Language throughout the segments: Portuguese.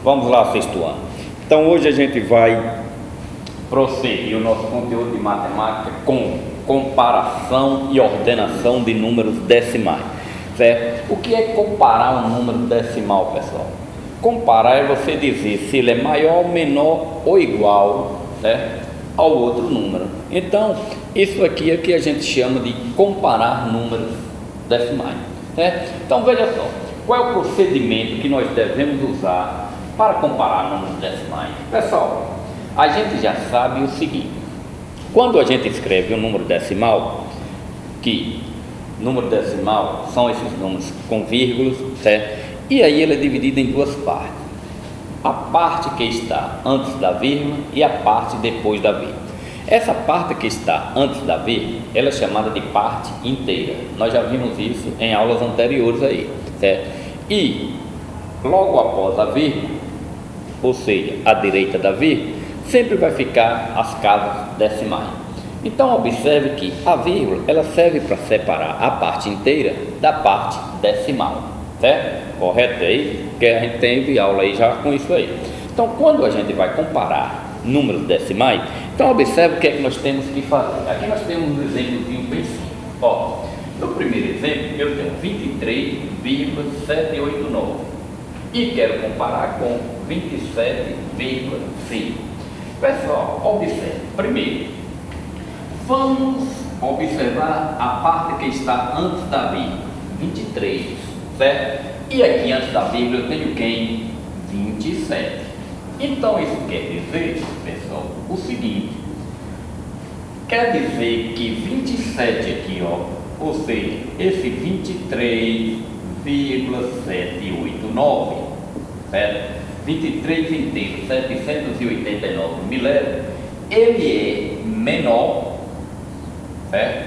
Vamos lá, sexto ano. Então hoje a gente vai prosseguir o nosso conteúdo de matemática com comparação e ordenação de números decimais, certo? O que é comparar um número decimal, pessoal? Comparar é você dizer se ele é maior, menor ou igual, certo, ao outro número. Então, isso aqui é o que a gente chama de comparar números decimais, certo? Então, veja só, qual é o procedimento que nós devemos usar para comparar números decimais? Pessoal, a gente já sabe o seguinte: quando a gente escreve um número decimal, que número decimal são esses números com vírgulas, certo? E aí ele é dividido em duas partes: a parte que está antes da vírgula e a parte depois da vírgula. Essa parte que está antes da vírgula, ela é chamada de parte inteira. Nós já vimos isso em aulas anteriores aí, certo? E logo após a vírgula, ou seja, à direita da vírgula, sempre vai ficar as casas decimais. Então observe que a vírgula, ela serve para separar a parte inteira da parte decimal, certo? Correto aí? Porque a gente teve aula aí já com isso aí. Então, quando a gente vai comparar números decimais, então observe o que é que nós temos que fazer. Aqui nós temos um exemplozinho bem simples. Ó, no primeiro exemplo eu tenho 23,789 e quero comparar com 27,5. Pessoal, observe. Primeiro, vamos observar a parte que está antes da vírgula, 23, certo? E aqui antes da vírgula eu tenho quem? 27. Então isso quer dizer, pessoal, o seguinte: quer dizer que 27 aqui, ó, ou seja, esse 23,789, certo? 23 inteiro, 789 milésimos, ele é menor, certo?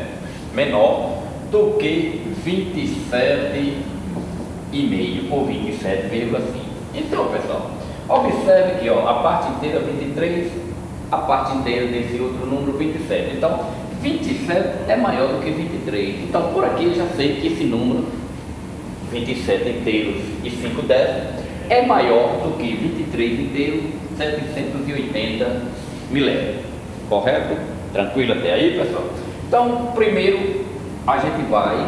Menor do que 27,5 ou 27,5. Então, pessoal, observe que, ó, a parte inteira 23, a parte inteira desse outro número 27. Então, 27 é maior do que 23. Então, por aqui eu já sei que esse número 27 inteiros e 5 décimos é maior do que 23 inteiros, 780 milésimos. Correto? Tranquilo até aí, pessoal? Então, primeiro a gente vai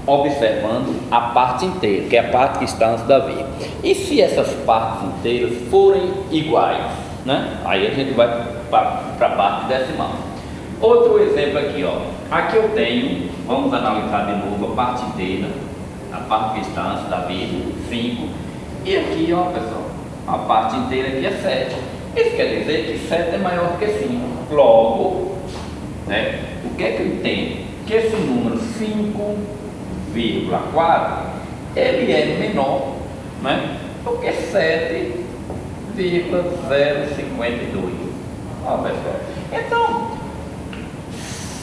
observando a parte inteira, que é a parte que está antes da vírgula. E se essas partes inteiras forem iguais, né? Aí a gente vai para a parte decimal. Outro exemplo aqui, ó. Aqui eu tenho, vamos analisar de novo a parte inteira, a parte que está antes da vírgula, 5. E aqui, ó, pessoal, a parte inteira aqui é 7. Isso quer dizer que 7 é maior do que 5. Logo, né, o que é que eu entendo? Que esse número 5,4 ele é menor, né, do que 7,052. Ó, pessoal, então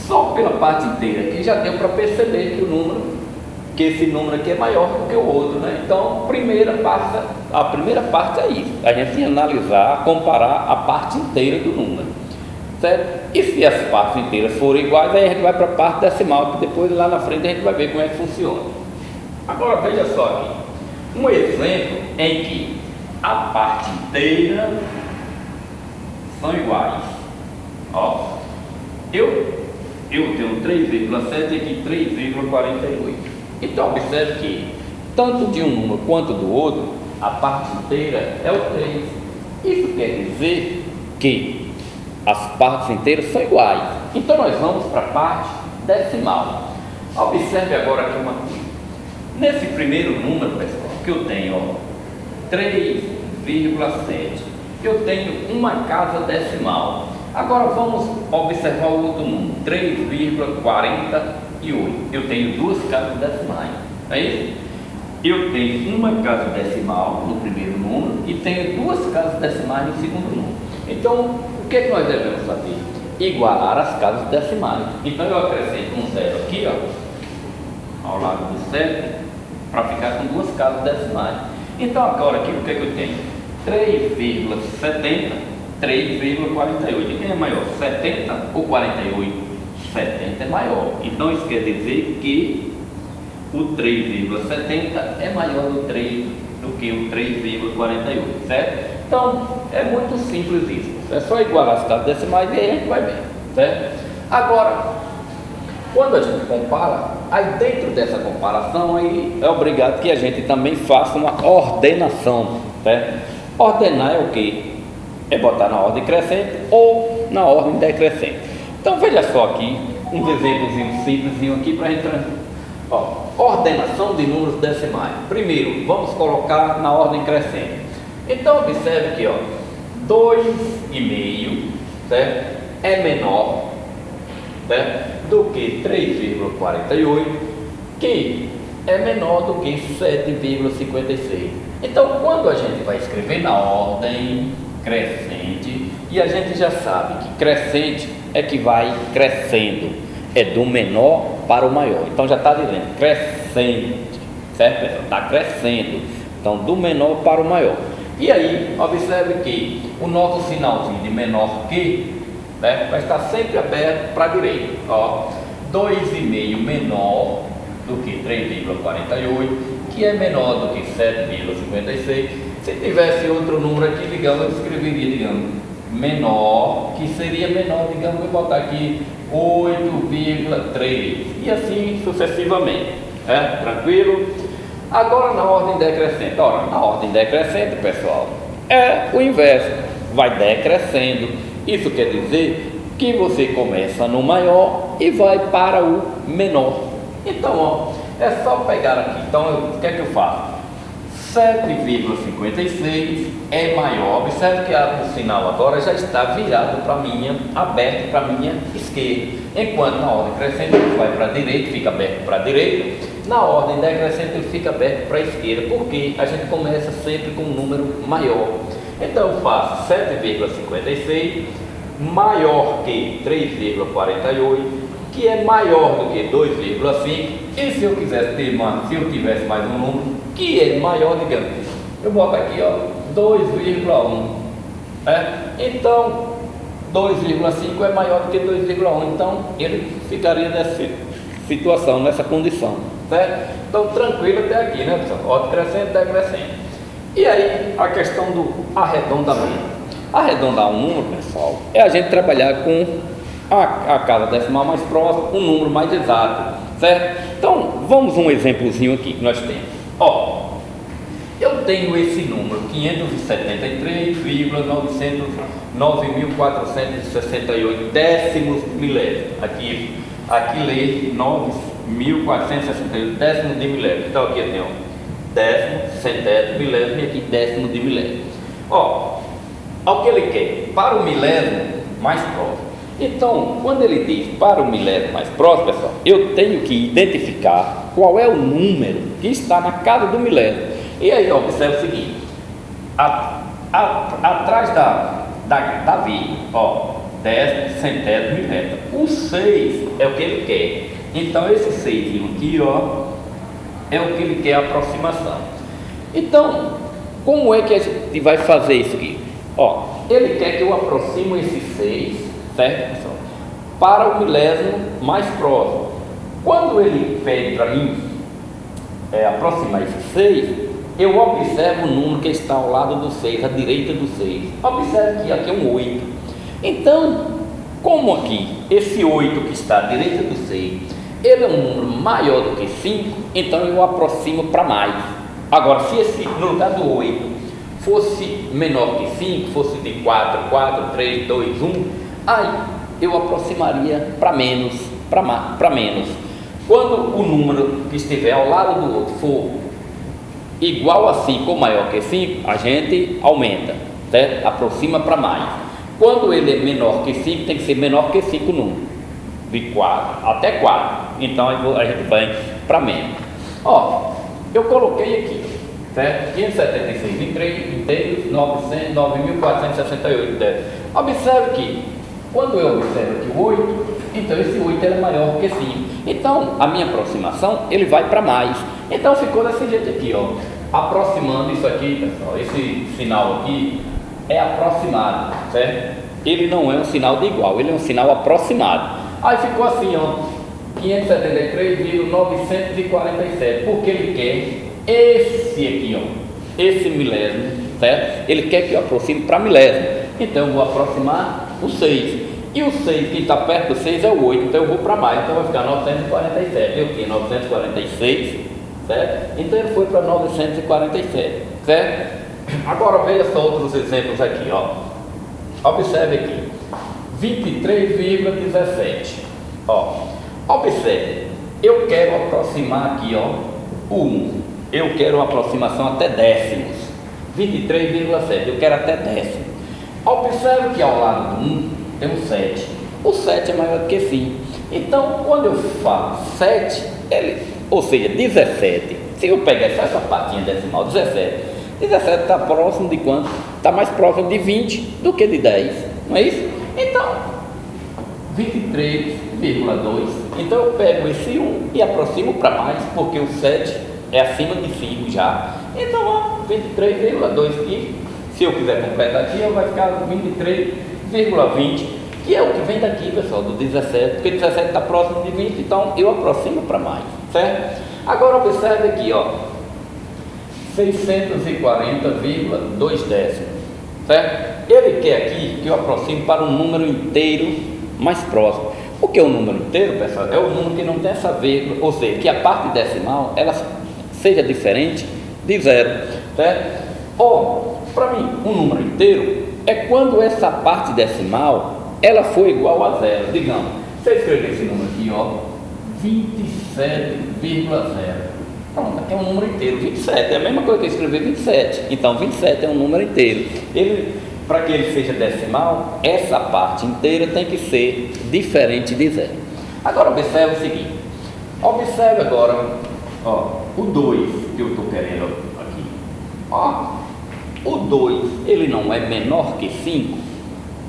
só pela parte inteira aqui já deu para perceber que esse número aqui é maior do que o outro, né? Então a primeira parte é isso: a gente analisar, comparar a parte inteira do número, certo? E se as partes inteiras forem iguais, aí a gente vai para a parte decimal, que depois lá na frente a gente vai ver como é que funciona. Agora veja só aqui um exemplo em que a parte inteira são iguais. Ó, eu tenho 3,7 e aqui 3,48. Então observe que tanto de um número quanto do outro, a parte inteira é o 3. Isso quer dizer que as partes inteiras são iguais. Então nós vamos para a parte decimal. Observe agora aqui uma coisa. Nesse primeiro número, pessoal, que eu tenho, ó, 3,7, eu tenho uma casa decimal. Agora vamos observar o outro número, 3,48. Eu tenho duas casas decimais, é isso? Eu tenho uma casa decimal no primeiro número e tenho duas casas decimais no segundo número. Então, o que é que nós devemos fazer? Igualar as casas decimais. Então eu acrescento um zero aqui, ó, ao lado do 7, para ficar com duas casas decimais. Então agora aqui o que é que eu tenho? 3,70, 3,48. Quem é maior, 70 ou 48? 70 é maior. Então isso quer dizer que o 3,70 é maior do que o 3,48, certo? Então, é muito simples isso. É só igualar as casas decimais e aí a gente vai ver, certo? Agora, quando a gente compara, aí dentro dessa comparação, aí é obrigado que a gente também faça uma ordenação, certo? Ordenar é o quê? É botar na ordem crescente ou na ordem decrescente. Então, veja só aqui, uns exemplos simples aqui para a gente... ordenação de números decimais. Primeiro, vamos colocar na ordem crescente. Então, observe que 2,5, certo? É menor, certo, do que 3,48, que é menor do que 7,56. Então, quando a gente vai escrever na ordem crescente, e a gente já sabe que crescente é que vai crescendo, é do menor para o maior. Então já está dizendo crescente, certo, pessoal? Está crescendo, então do menor para o maior. E aí, observe que o nosso sinalzinho de menor que, né, vai estar sempre aberto para a direita. 2,5 menor do que 3,48, que é menor do que 7,56. Se tivesse outro número aqui, digamos, eu escreveria, digamos, menor, que seria menor, digamos, vou botar aqui 8,3 e assim sucessivamente, tranquilo? Agora na ordem decrescente, na ordem decrescente, pessoal, é o inverso, vai decrescendo. Isso quer dizer que você começa no maior e vai para o menor. Então, é só pegar aqui. Então, o que é que eu faço? 7,56 é maior. Observe que o sinal agora já está virado para minha, aberto para a minha esquerda. Enquanto na ordem crescente ele vai para a direita, fica aberto para a direita. Na ordem decrescente ele fica aberto para a esquerda, porque a gente começa sempre com um número maior. Então eu faço 7,56 maior que 3,48, que é maior do que 2,5. E se eu quisesse ter mais, se eu tivesse mais um número que é maior, digamos, eu boto aqui 2,1, então 2,5 é maior do que 2,1, então ele ficaria nessa situação, nessa condição, certo? Então tranquilo até aqui, né, pessoal? Ordem crescente, decrescente. E aí a questão do arredondamento. Arredondar um número, pessoal, é a gente trabalhar com a casa decimal mais próxima, um número mais exato, certo? Então vamos um exemplozinho aqui que nós temos. Eu tenho esse número 573,9.468 décimos milésimo. Aqui lê 9.468 décimos de milésimo. Então aqui eu tenho décimo, centésimo, milésimo e aqui décimo de milésimo. Ao que ele quer, para o milésimo mais próximo. Então, quando ele diz para o milésimo mais próximo, pessoal, eu tenho que identificar qual é o número que está na casa do milésimo. E aí, observe o seguinte: atrás da vírgula, décimo, centésimo, milésimo. O 6 é o que ele quer. Então, esse 6 aqui, é o que ele quer, a aproximação. Então, como é que a gente vai fazer isso aqui? Ele quer que eu aproxime esse 6, certo, pessoal, para o milésimo mais próximo. Quando ele pede para mim aproximar esse 6, eu observo o número que está ao lado do 6, à direita do 6. Observe que aqui é um 8. Então, como aqui, esse 8 que está à direita do 6, ele é um número maior do que 5, então eu aproximo para mais. Agora, se esse, no lugar do 8, fosse menor que 5, fosse de 4, 4, 3, 2, 1, aí eu aproximaria para menos, para menos. Quando o número que estiver ao lado do outro for igual a 5 ou maior que 5, a gente aumenta, certo? Aproxima para mais. Quando ele é menor que 5, tem que ser menor que 5 números, de 4 até 4, então a gente vai para menos. Eu coloquei aqui, certo? 576 inteiros, 9.468 décimos. Observe que, quando eu observo aqui o 8, então esse 8 é maior que 5. Então, a minha aproximação, ele vai para mais. Então, ficou desse jeito aqui, aproximando isso aqui, pessoal. Esse sinal aqui é aproximado, certo? Ele não é um sinal de igual, ele é um sinal aproximado. Aí ficou assim, 573,947, porque ele quer esse aqui, ó, esse milésimo, certo? Ele quer que eu aproxime para milésimo, então eu vou aproximar o 6, e o 6, que está perto do 6 é o 8, então eu vou para mais, então vai ficar 947, eu tinha 946, certo? Então ele foi para 947, certo? Agora veja só outros exemplos aqui, ó. Observe aqui, 23,17, ó. Observe, eu quero aproximar aqui, ó, o 1. Eu quero uma aproximação até décimos. 23,7, eu quero até décimos. Observe que ao lado do 1 tem um 7. O 7 é maior do que 5. Então, quando eu falo 7, ou seja, 17. Se eu pegar essa partinha decimal, 17 está próximo de quanto? Está mais próximo de 20 do que de 10. Não é isso? Então, 23,2. Então eu pego esse 1 e aproximo para mais, porque o 7 é acima de 5 já. Então, ó, 23,2. E se eu quiser completar aqui, vai ficar 23,20, que é o que vem daqui, pessoal, do 17, porque 17 está próximo de 20, então eu aproximo para mais, certo? Agora observe aqui, ó, 640,2 décimos, certo? Ele quer aqui que eu aproxime para um número inteiro mais próximo. O que é o número inteiro, pessoal? É o número que não tem essa vírgula, ou seja, que a parte decimal ela seja diferente de 0, certo? Ou, para mim, um número inteiro é quando essa parte decimal ela for igual a 0. Digamos, se eu escrever esse número aqui, ó, 27,0. Pronto, aqui é um número inteiro, 27, é a mesma coisa que eu escrever 27. Então 27 é um número inteiro. Para que ele seja decimal, essa parte inteira tem que ser diferente de 0. Agora observe o seguinte, observe agora, ó, o 2 que eu estou querendo aqui, ó, o 2 ele não é menor que 5,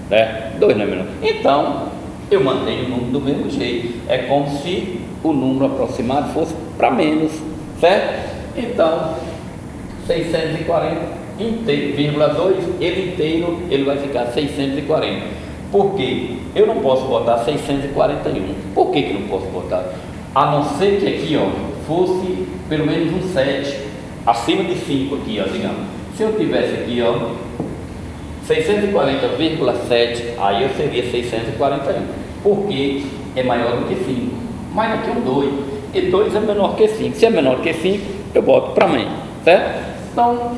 né? 2 não é menor, então eu mantenho o número do mesmo jeito, é como se o número aproximado fosse para menos, certo? Então 640,2, ele inteiro ele vai ficar 640. Por quê? Eu não posso botar 641. Por que não posso botar? A não ser que aqui, ó, fosse pelo menos um 7 acima de 5 aqui, ó, digamos. Se eu tivesse aqui, ó, 640,7, aí eu seria 641, porque é maior do que 5. Mas aqui é um 2, e 2 é menor que 5. Se é menor que 5, eu boto para mim, certo? Então,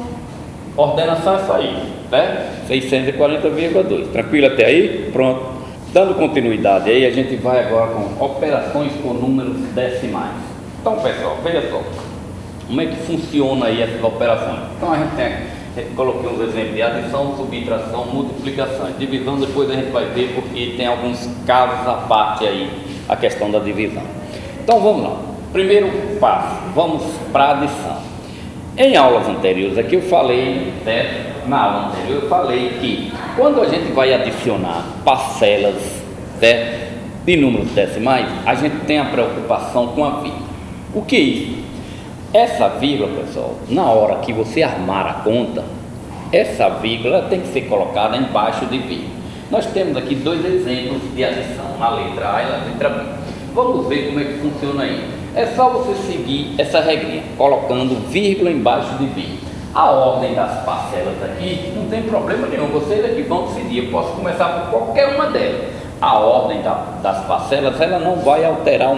ordenação é só isso, certo? 640,2. Tranquilo até aí? Pronto. Dando continuidade aí, a gente vai agora com operações com números decimais. Então, pessoal, veja só como é que funciona aí essas operações. Então, a gente coloquei uns exemplos de adição, subtração, multiplicação, divisão. Depois a gente vai ver, porque tem alguns casos à parte aí, a questão da divisão. Então, vamos lá. Primeiro passo, vamos para a adição. Em aulas anteriores aqui eu falei, certo? Na aula anterior eu falei que quando a gente vai adicionar parcelas, certo, de números decimais, a gente tem a preocupação com a vírgula. O que é isso? Essa vírgula, pessoal, na hora que você armar a conta, essa vírgula tem que ser colocada embaixo de vírgula. Nós temos aqui dois exemplos de adição, a letra A e a letra B. Vamos ver como é que funciona aí. É só você seguir essa regrinha, colocando vírgula embaixo de vírgula. A ordem das parcelas aqui não tem problema nenhum, vocês aqui vão decidir. Eu posso começar por qualquer uma delas. A ordem das parcelas ela não vai alterar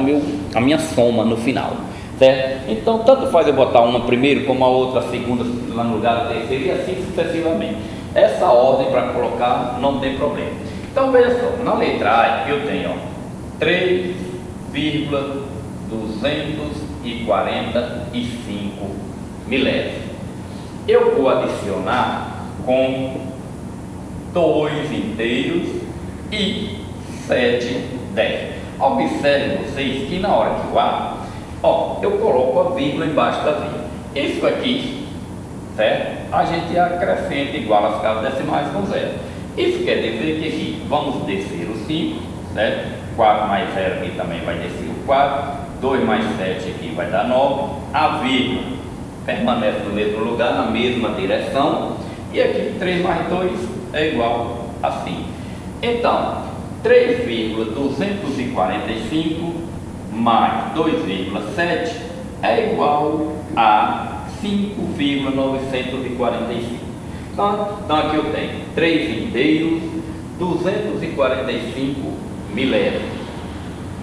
a minha soma no final, certo? Então tanto faz eu botar uma primeiro como a outra, a segunda lá no lugar da terceira e assim sucessivamente. Essa ordem para colocar não tem problema. Então veja só, na letra A eu tenho 3,245 milésimos. Eu vou adicionar com 2 inteiros e 7 décimos. Observem vocês que na hora que eu abro, ó, eu coloco a vírgula embaixo da vírgula. Isso aqui, certo? A gente acrescenta igual as casas decimais com 0. Isso quer dizer que aqui vamos descer o 5, certo? 4 mais 0 aqui também vai descer o 4, 2 mais 7 aqui vai dar 9, a vírgula permanece no mesmo lugar, na mesma direção, e aqui 3 mais 2 é igual a 5. Então, 3,245 mais 2,7 é igual a 5,945. Então aqui eu tenho 3 inteiros, 245 milésimos.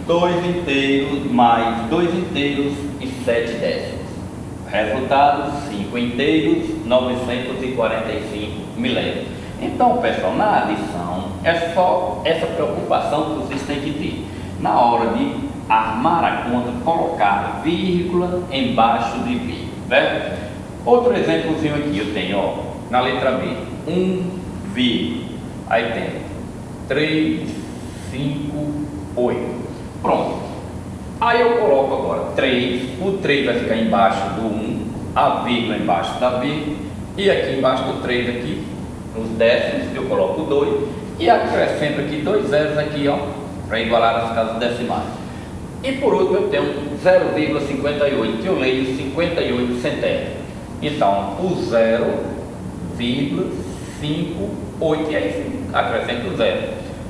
2 inteiros mais 2 inteiros e 7 décimos. Resultado, 5 inteiros, 945 milésimos. Então, pessoal, na adição, é só essa preocupação que vocês têm que ter. Na hora de armar a conta, colocar vírgula embaixo de vírgula, certo? Outro exemplozinho aqui, eu tenho, ó, na letra B, 1, aí tem 3, 5, 8. Pronto. Aí eu coloco agora 3, o 3 vai ficar embaixo do 1, a vírgula embaixo da vírgula, e aqui embaixo do 3 aqui, nos décimos, eu coloco 2, e acrescento aqui 2 zeros aqui, ó, para igualar as casas decimais. E por último eu tenho 0,58, que eu leio 58 centésimos. Então, o 0,58, e aí acrescento o 0,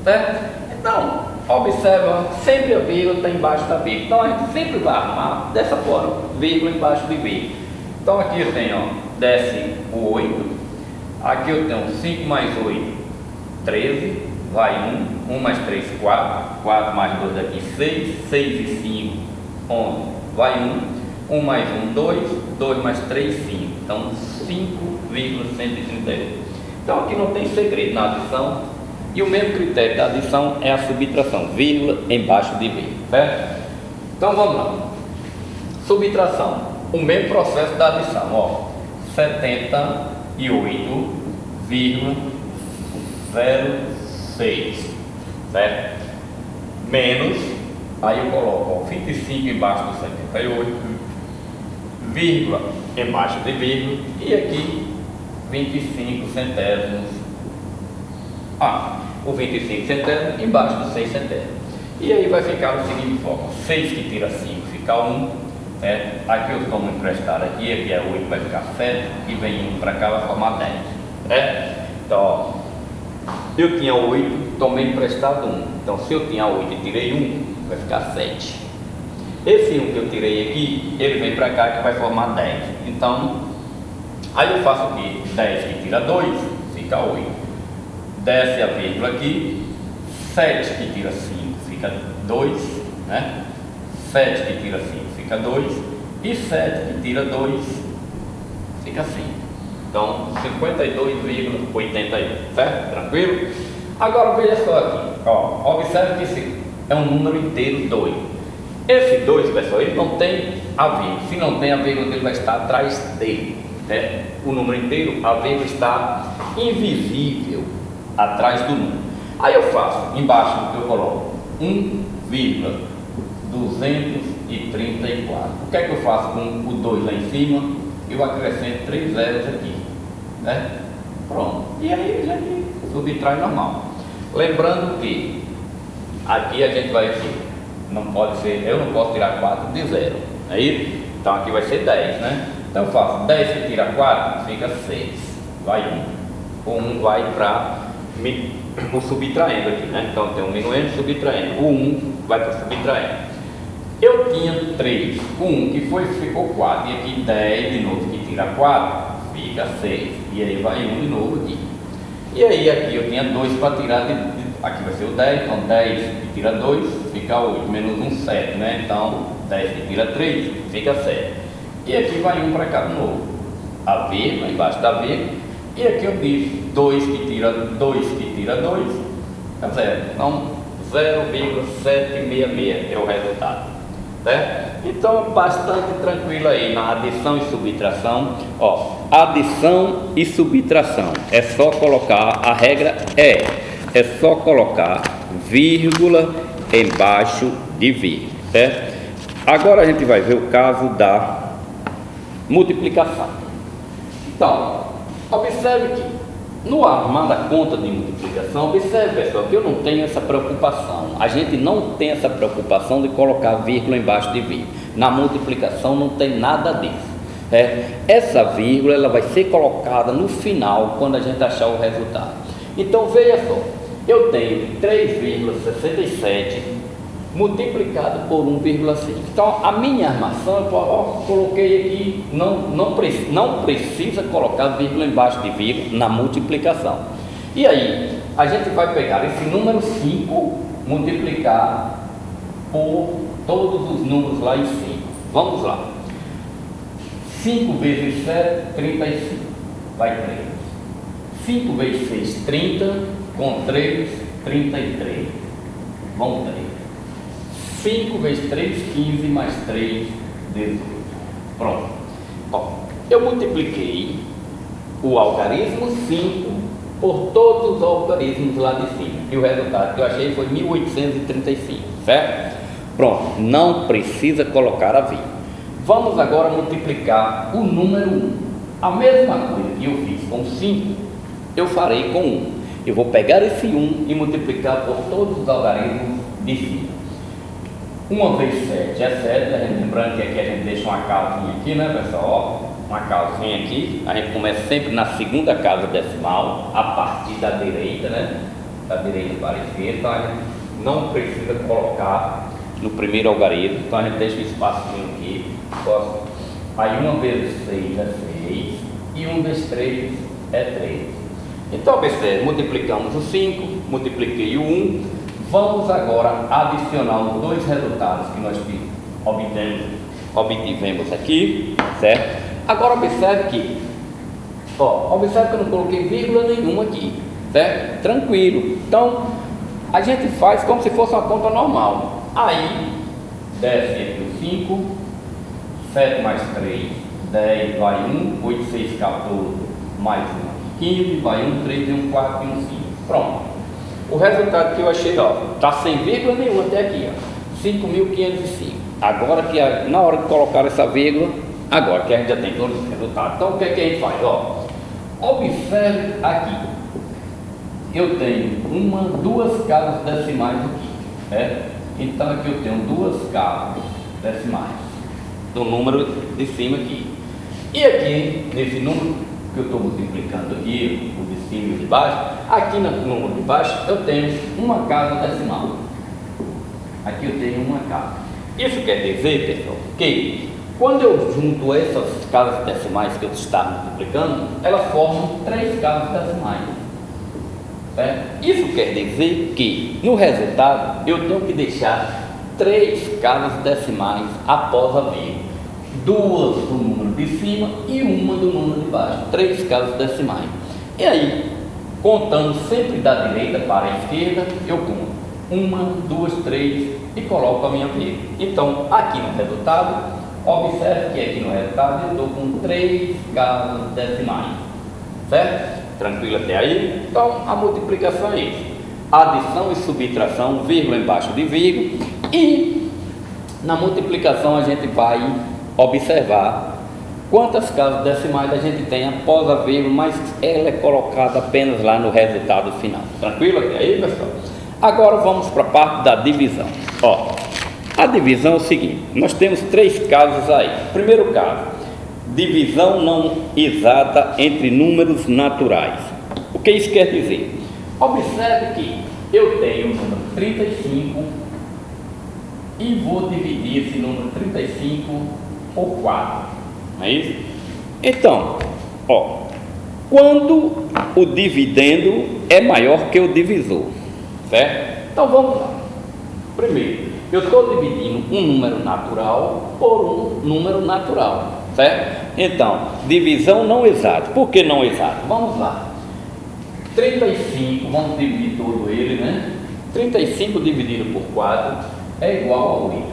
certo? Então, observa, sempre a vírgula está embaixo da vírgula. Então, a gente sempre vai armar dessa forma, vírgula embaixo de vírgula. Então, aqui eu tenho, ó, desce o 8, aqui eu tenho 5 mais 8, 13, vai 1 mais 3, 4, 4 mais 2 aqui, 6, 6 e 5, 11, vai 1 mais 1, 2, 2 mais 3, 5, então 5,138. Então aqui não tem segredo na adição, e o mesmo critério da adição é a subtração, vírgula embaixo de vírgula, certo? Então vamos lá, subtração, o mesmo processo da adição, ó, 78,06, certo? Menos, aí eu coloco, ó, 25 embaixo do 78, vírgula embaixo de vírgula, e aqui 25 centésimos, o 25 centésimos embaixo dos 6 centésimos, e aí vai ficar da seguinte forma, 6 que tira 5 fica 1, certo? Aqui eu tomo emprestado aqui é 8, vai ficar 7, e vem 1 para cá, vai formar 10, certo? Então, ó, eu tinha 8, tomei emprestado 1, então se eu tinha 8 e tirei 1, vai ficar 7. Esse 1 que eu tirei aqui, ele vem para cá que vai formar 10. Então, aí eu faço aqui 10 que tira 2, fica 8. Desce a vírgula aqui, 7 que tira 5 fica 2, né? 7 que tira 5 fica 2, e 7 que tira 2 fica 5. Então, 52,81, certo? Tranquilo? Agora veja só aqui, ó, observe que esse é um número inteiro 2. Esse 2, pessoal, ele não tem a vírgula. Se não tem a vírgula, ele vai estar atrás dele, né? O número inteiro, a vírgula está invisível atrás do número. Aí eu faço, embaixo eu coloco 1,234. O que é que eu faço com o 2 lá em cima? Eu acrescento 3 zeros aqui, né? Pronto. E aí a gente subtrai normal. Lembrando que aqui a gente vai aqui. Não pode ser, eu não posso tirar 4 de 0, aí, então aqui vai ser 10, né? Então eu faço 10 que tira 4, fica 6, vai 1, o 1 vai para o subtraindo aqui, né? Então tem um minuendo, subtraindo, o 1 vai para o subtraindo. Eu tinha 3, o 1 que ficou 4, e aqui 10 de novo que tira 4, fica 6, e aí vai 1 de novo aqui. E aí aqui eu tinha 2 para tirar aqui vai ser o 10, então 10 que tira 2, fica 8, menos 1, 7, né? Então 10 que tira 3, fica 7. E aqui vai 1 para cá de novo, a vírgula, embaixo da vírgula, e aqui eu disse 2 que tira 2, é 0. Então 0,766 é o resultado, certo? Então bastante tranquilo aí na adição e subtração. Ó, adição e subtração, é só colocar, a regra é só colocar vírgula embaixo de vírgula, certo? Agora a gente vai ver o caso da multiplicação. Então, observe que no armar da conta de multiplicação, observe, pessoal, que eu não tenho essa preocupação. A gente não tem essa preocupação de colocar vírgula embaixo de vírgula. Na multiplicação não tem nada disso. Essa vírgula ela vai ser colocada no final quando a gente achar o resultado. Então veja só, eu tenho 3,67 multiplicado por 1,5. Então, a minha armação, eu coloquei aqui, não precisa colocar vírgula embaixo de vírgula na multiplicação. E aí, a gente vai pegar esse número 5, multiplicar por todos os números lá em cima. Vamos lá. 5 vezes 7, 35, vai 3. 5 vezes 6, 30, com 3, 33, vão 3. 5 vezes 3, 15, mais 3, 18. Pronto. Ó, eu multipliquei o algarismo 5 por todos os algarismos lá de cima. E o resultado que eu achei foi 1835, certo? Pronto, não precisa colocar a vírgula. Vamos agora multiplicar o número 1. A mesma coisa que eu fiz com 5, eu farei com 1. Eu vou pegar esse 1 e multiplicar por todos os algarismos de cima. 1 vezes 7 é 7, lembrando que aqui a gente deixa uma casinha aqui, né, pessoal? Ó, uma casinha aqui, a gente começa sempre na segunda casa decimal, a partir da direita, né? Da direita para a esquerda, então a gente não precisa colocar no primeiro algarismo, então a gente deixa um espacinho aqui. Aí 1 vezes 6 é 6 e 1 vezes 3 é 3. Então, observe, multiplicamos o 5, multipliquei o 1. Vamos agora adicionar os dois resultados que nós obtivemos aqui, certo? Agora observe que, observe que eu não coloquei vírgula nenhuma aqui, certo? Tranquilo. Então, a gente faz como se fosse uma conta normal. Aí, desce aqui o 5, 7 mais 3, 10, vai 1, 8, 6, 14, mais 1, 15, vai 1, 3, 1, 4 e 1, 5. Pronto. O resultado que eu achei, está sem vírgula nenhuma até aqui, 5.505. Agora que na hora de colocar essa vírgula, agora que a gente já tem todos os resultados, então o que é que a gente faz? Observe aqui, eu tenho duas casas decimais aqui, né? Então aqui eu tenho duas casas decimais do número de cima aqui, e aqui nesse número que eu estou multiplicando aqui, o de cima e o de baixo, aqui no número de baixo eu tenho uma casa decimal. Aqui eu tenho uma casa. Isso quer dizer, pessoal, que quando eu junto essas casas decimais que eu estava multiplicando, elas formam 3 casas decimais. Certo? Isso quer dizer que no resultado eu tenho que deixar 3 casas decimais após a vírgula. 2 do número de cima e 1 do número de baixo, 3 casas decimais. E aí, contando sempre da direita para a esquerda, eu conto 1, 2, 3 e coloco a minha vírgula. Então, aqui no resultado, observe que aqui no resultado eu estou com 3 casas decimais, certo? Tranquilo até aí? Então, a multiplicação é isso: adição e subtração, vírgula embaixo de vírgula, e na multiplicação a gente vai observar quantas casas decimais a gente tem após a vírgula, mas ela é colocada apenas lá no resultado final. Tranquilo até aí, pessoal? Agora vamos para a parte da divisão. A divisão é o seguinte: nós temos 3 casos aí. Primeiro caso, divisão não exata entre números naturais. O que isso quer dizer? Observe que eu tenho o número 35 e vou dividir esse número 35 por 4, não é isso? Então, quando o dividendo é maior que o divisor, certo? Então vamos lá. Primeiro, eu estou dividindo um número natural por um número natural, certo? Então, divisão não exata. Por que não exata? Vamos lá. 35, vamos dividir todo ele, né? 35 dividido por 4 é igual a 8,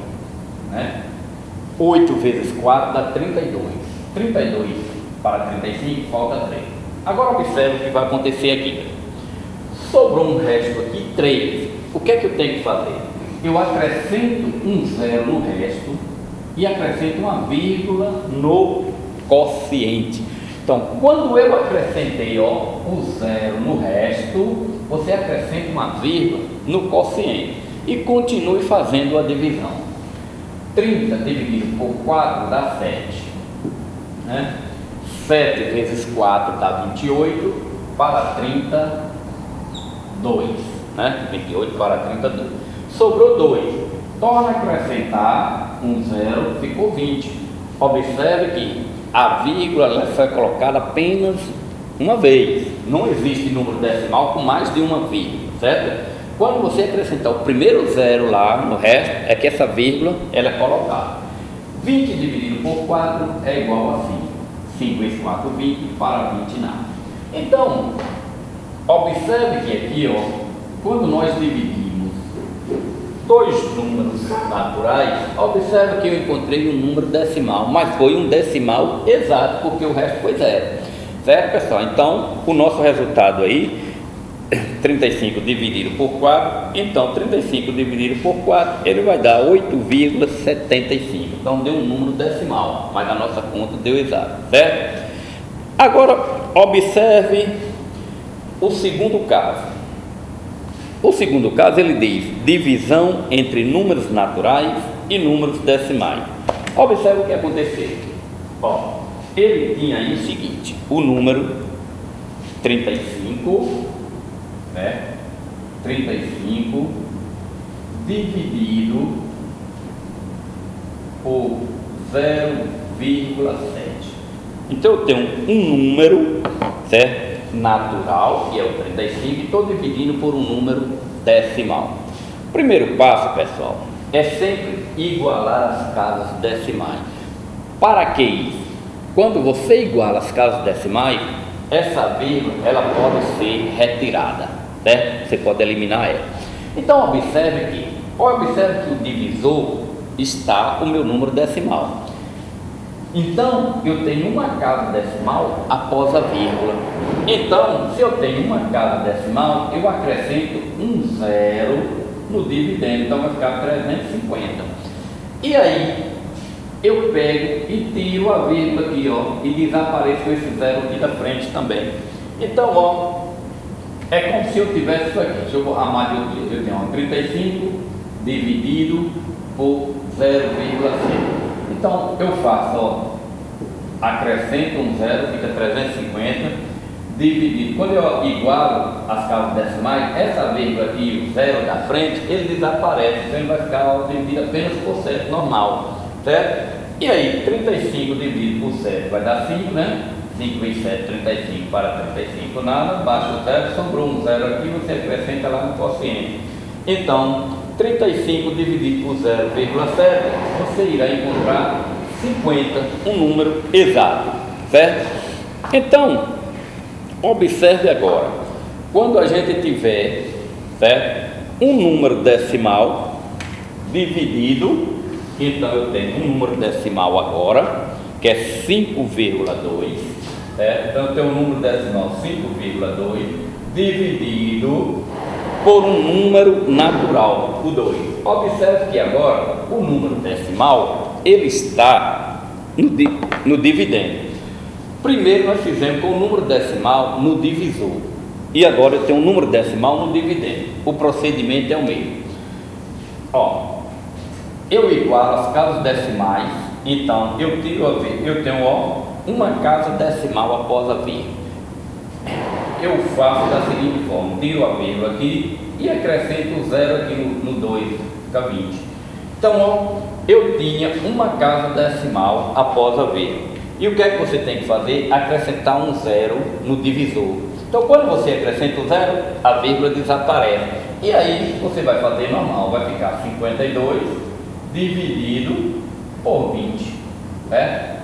né? 8 vezes 4 dá 32. 32 para 35 falta 3. Agora observe o que vai acontecer aqui. Sobrou um resto aqui, 3. O que é que eu tenho que fazer? Eu acrescento um zero no resto e acrescento uma vírgula no quociente. Então, quando eu acrescentei o zero no resto, você acrescenta uma vírgula no quociente e continue fazendo a divisão. 30 dividido por 4 dá 7, né? 7 vezes 4 dá 28 para 32, né? 28 para 32. Sobrou 2. torna a acrescentar um zero, ficou 20. Observe que a vírgula ela foi colocada apenas uma vez. Não existe número decimal com mais de uma vírgula, certo? Quando você acrescentar o primeiro zero lá no resto, é que essa vírgula ela é colocada. 20 dividido por 4 é igual a 5. 5 vezes 4, 20, para 20 nada. Então, observe que aqui, ó, quando nós dividimos dois números naturais, observe que eu encontrei um número decimal, mas foi um decimal exato, porque o resto foi zero. Certo, pessoal? Então, o nosso resultado aí, 35 dividido por 4, então 35 dividido por 4, ele vai dar 8,75. Então deu um número decimal, mas a nossa conta deu exato, certo? Agora, observe o segundo caso. O segundo caso, ele diz divisão entre números naturais e números decimais. Observe o que aconteceu. Ó, ele tinha aí o seguinte, o número 35, né? 35 dividido por 0,7. Então eu tenho um número, certo? Natural, que é o 35, e estou dividindo por um número decimal. O primeiro passo, pessoal, é sempre igualar as casas decimais. Para que isso? Quando você iguala as casas decimais, essa vírgula ela pode ser retirada, certo? Você pode eliminar ela. Então observe que o divisor está o meu número decimal. Então eu tenho uma casa decimal após a vírgula. Então, se eu tenho uma casa decimal, eu acrescento um zero no dividendo, então vai ficar 350. E aí eu pego e tiro a vírgula aqui, ó, e desapareço esse zero aqui da frente também. Então, ó, é como se eu tivesse isso aqui. Deixa eu armar de outro jeito. Eu tenho, ó, 35 dividido por 0,7. Então eu faço, ó, acrescento um zero, fica 350 dividido. Quando eu igualo as casas decimais, essa vírgula aqui, o zero da frente, ele desaparece, então ele vai ficar, ó, dividido apenas por 7 normal, certo? E aí 35 dividido por 7 vai dar 5, né? 5 vezes 7, 35 para 35 nada, baixa o zero, sobrou um zero aqui, você acrescenta lá no quociente. Então 35 dividido por 0,7, você irá encontrar 50, um número exato, certo? Então, observe agora, quando a gente tiver, certo, um número decimal dividido, então eu tenho um número decimal agora, que é 5,2, certo? Então eu tenho um número decimal 5,2 dividido por um número natural, o 2. Observe que agora o número decimal ele está no dividendo. Primeiro nós fizemos com o número decimal no divisor e agora eu tenho um número decimal no dividendo. O procedimento é o mesmo. Ó, eu igualo as casas decimais, então eu tenho, ó, uma casa decimal após a vírgula. Eu faço da seguinte forma, tiro a vírgula aqui e acrescento o zero aqui no 2, fica 20. Então, ó, eu tinha uma casa decimal após a vírgula. E o que é que você tem que fazer? Acrescentar um zero no divisor. Então, quando você acrescenta o zero, a vírgula desaparece. E aí, você vai fazer normal, vai ficar 52 dividido por 20, né?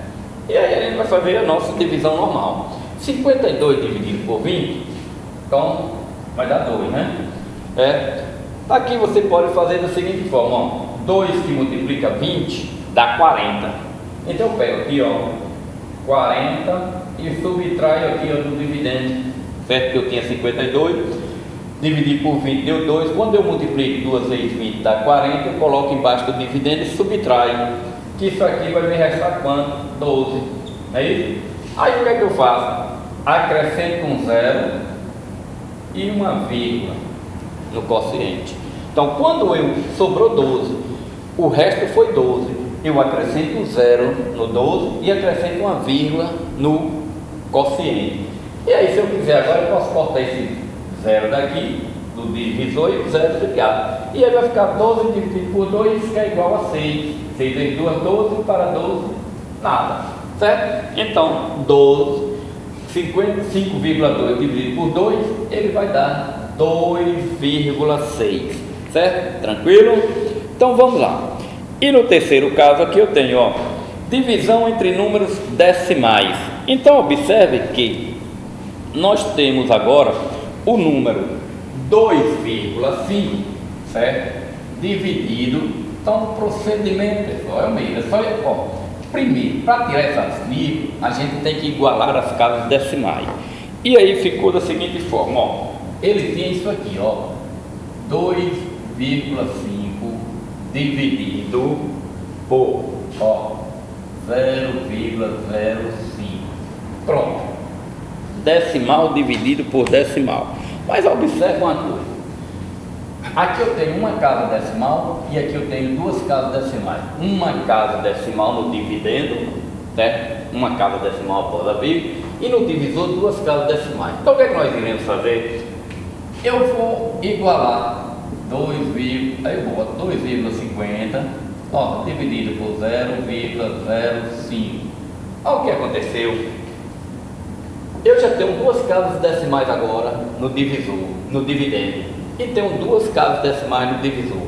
E aí a gente vai fazer a nossa divisão normal. 52 dividido por 20, então vai dar 2, né? Aqui você pode fazer da seguinte forma, ó, 2 que multiplica 20 dá 40. Então eu pego aqui, ó, 40 e subtraio aqui, ó, do dividendo, certo? Que eu tinha 52, dividir por 20 deu 2. Quando eu multiplico 2 vezes 20 dá 40, eu coloco embaixo do dividendo e subtraio, que isso aqui vai me restar quanto? 12, não é isso? Aí o que é que eu faço? Acrescento um zero e uma vírgula no quociente. Então, quando sobrou 12, o resto foi 12, eu acrescento um zero no 12 e acrescento uma vírgula no quociente. E aí, se eu quiser agora, eu posso cortar esse zero daqui, do divisor, e o zero ligar. E aí vai ficar 12 dividido por 2, que é igual a 6. 6 vezes 2, 12, para 12, nada, certo? Então, 12, 5,2 dividido por 2, ele vai dar 2,6, certo? Tranquilo? Então vamos lá. E no terceiro caso aqui eu tenho, ó, divisão entre números decimais. Então observe que nós temos agora o número 2,5, certo? Dividido. Então o procedimento, pessoal, é o mesmo. É só, ó, primeiro, para tirar essas vírgulas, a gente tem que igualar as casas decimais. E aí ficou da seguinte forma, ó. Ele tinha isso aqui, ó, 2,5 dividido por, ó, 0,05. Pronto. Decimal dividido por decimal. Mas observe uma coisa. Aqui eu tenho uma casa decimal e aqui eu tenho duas casas decimais. Uma casa decimal no dividendo, certo? Uma casa decimal após a vírgula, e no divisor duas casas decimais. Então o que é que nós iremos fazer? Eu vou igualar 2,50, ó, dividido por 0,05. Olha o que aconteceu. Eu já tenho duas casas decimais agora no divisor, no dividendo, e tenho duas casas decimais no divisor.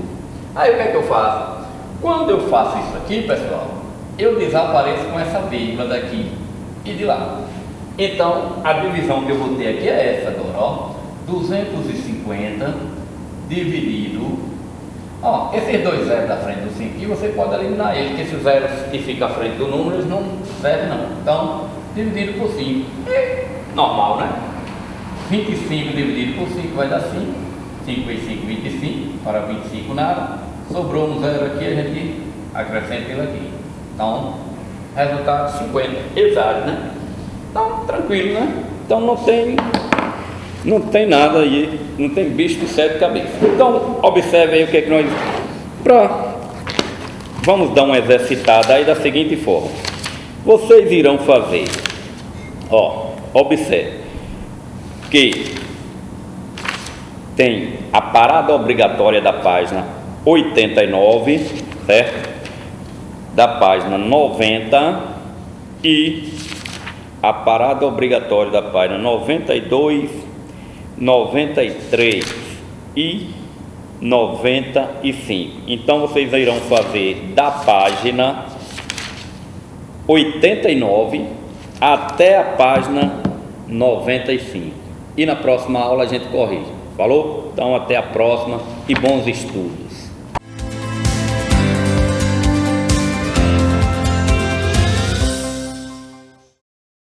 Aí o que é que eu faço? Quando eu faço isso aqui, pessoal, eu desapareço com essa vírgula daqui e de lá. Então a divisão que eu vou ter aqui é essa agora, ó, 250 dividido, ó, esses dois zeros da frente do 5 aqui, você pode eliminar eles, porque esses zeros que ficam à frente do número, eles não servem não. Então, dividido por 5, é normal, né? 25 dividido por 5 vai dar 5, 5 vezes 5, 25, para 25 nada, sobrou um zero aqui, a gente acrescenta ele aqui. Então, resultado 50, exato, né? Então, tranquilo, né? Então não tem nada aí, não tem bicho de sete cabeças. Então, observe aí o que é que nós... Vamos dar uma exercitada aí da seguinte forma. Vocês irão fazer, ó, observe, que tem a parada obrigatória da página 89, certo? Da página 90 e a parada obrigatória da página 92, 93 e 95. Então vocês irão fazer da página 89 até a página 95. E na próxima aula a gente corrige. Falou? Então até a próxima e bons estudos.